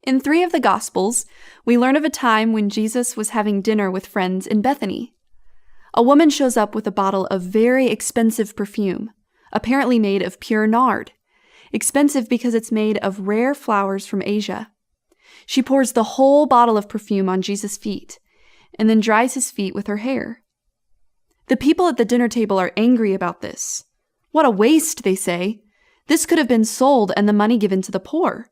In 3 of the Gospels, we learn of a time when Jesus was having dinner with friends in Bethany. A woman shows up with a bottle of very expensive perfume, apparently made of pure nard. Expensive because it's made of rare flowers from Asia. She pours the whole bottle of perfume on Jesus' feet, and then dries his feet with her hair. The people at the dinner table are angry about this. What a waste, they say. This could have been sold and the money given to the poor.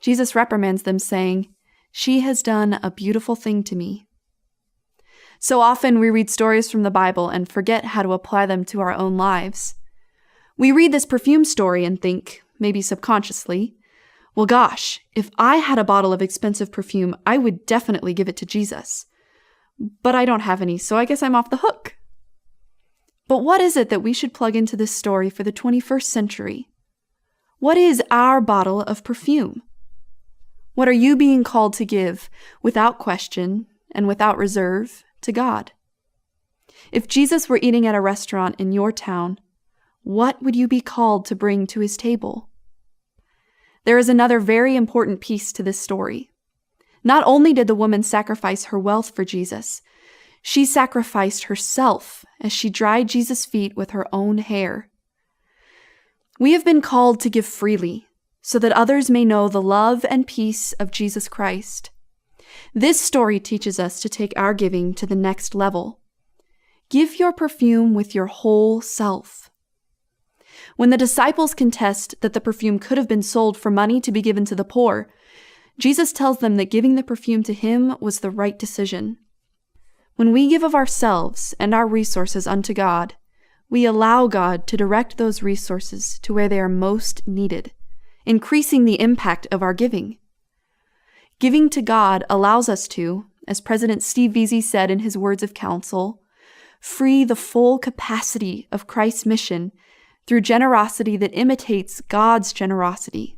Jesus reprimands them, saying, "She has done a beautiful thing to me." So often we read stories from the Bible and forget how to apply them to our own lives. We read this perfume story and think, maybe subconsciously, well, gosh, if I had a bottle of expensive perfume, I would definitely give it to Jesus. But I don't have any, so I guess I'm off the hook. But what is it that we should plug into this story for the 21st century? What is our bottle of perfume? What are you being called to give, without question and without reserve, to God? If Jesus were eating at a restaurant in your town, what would you be called to bring to his table? There is another very important piece to this story. Not only did the woman sacrifice her wealth for Jesus, she sacrificed herself as she dried Jesus' feet with her own hair. We have been called to give freely, so that others may know the love and peace of Jesus Christ. This story teaches us to take our giving to the next level. Give your perfume with your whole self. When the disciples contest that the perfume could have been sold for money to be given to the poor, Jesus tells them that giving the perfume to him was the right decision. When we give of ourselves and our resources unto God, we allow God to direct those resources to where they are most needed, increasing the impact of our giving. Giving to God allows us to, as President Steve Veazey said in his words of counsel, free the full capacity of Christ's mission through generosity that imitates God's generosity.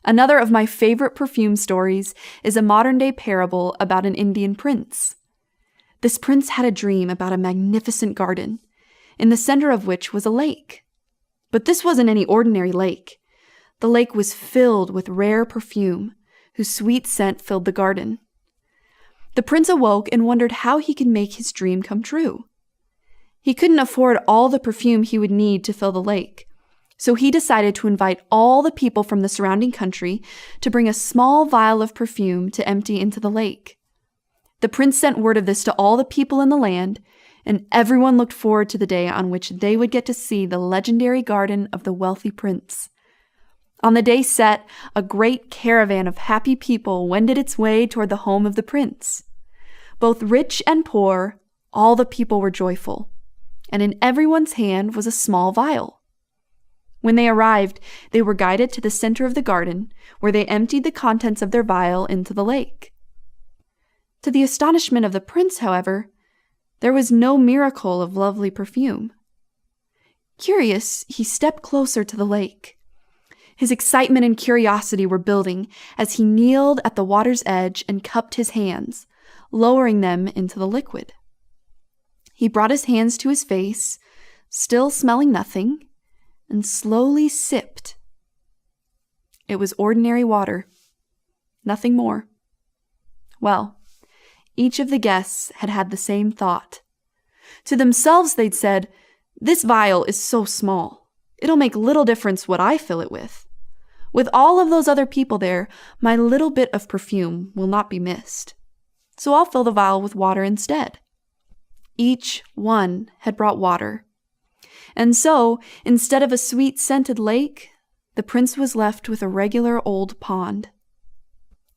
Another of my favorite perfume stories is a modern-day parable about an Indian prince. This prince had a dream about a magnificent garden, in the center of which was a lake. But this wasn't any ordinary lake. The lake was filled with rare perfume, whose sweet scent filled the garden. The prince awoke and wondered how he could make his dream come true. He couldn't afford all the perfume he would need to fill the lake, so he decided to invite all the people from the surrounding country to bring a small vial of perfume to empty into the lake. The prince sent word of this to all the people in the land, and everyone looked forward to the day on which they would get to see the legendary garden of the wealthy prince. On the day set, a great caravan of happy people wended its way toward the home of the prince. Both rich and poor, all the people were joyful, and in everyone's hand was a small vial. When they arrived, they were guided to the center of the garden, where they emptied the contents of their vial into the lake. To the astonishment of the prince, however, there was no miracle of lovely perfume. Curious, he stepped closer to the lake. His excitement and curiosity were building as he kneeled at the water's edge and cupped his hands, lowering them into the liquid. He brought his hands to his face, still smelling nothing, and slowly sipped. It was ordinary water, nothing more. Well, each of the guests had had the same thought. To themselves they'd said, "This vial is so small. It'll make little difference what I fill it with. With all of those other people there, my little bit of perfume will not be missed. So I'll fill the vial with water instead." Each one had brought water. And so, instead of a sweet-scented lake, the prince was left with a regular old pond.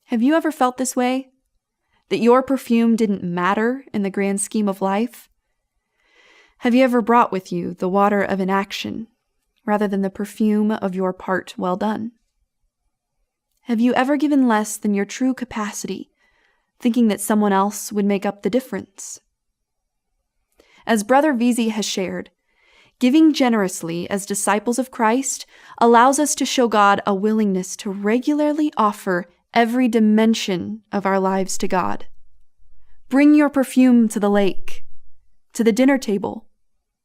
Have you ever felt this way? That your perfume didn't matter in the grand scheme of life? Have you ever brought with you the water of inaction, rather than the perfume of your part well done? Have you ever given less than your true capacity, thinking that someone else would make up the difference? As Brother Veazey has shared, giving generously as disciples of Christ allows us to show God a willingness to regularly offer every dimension of our lives to God. Bring your perfume to the lake, to the dinner table,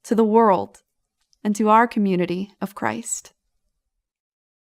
to the world, and to our community of Christ.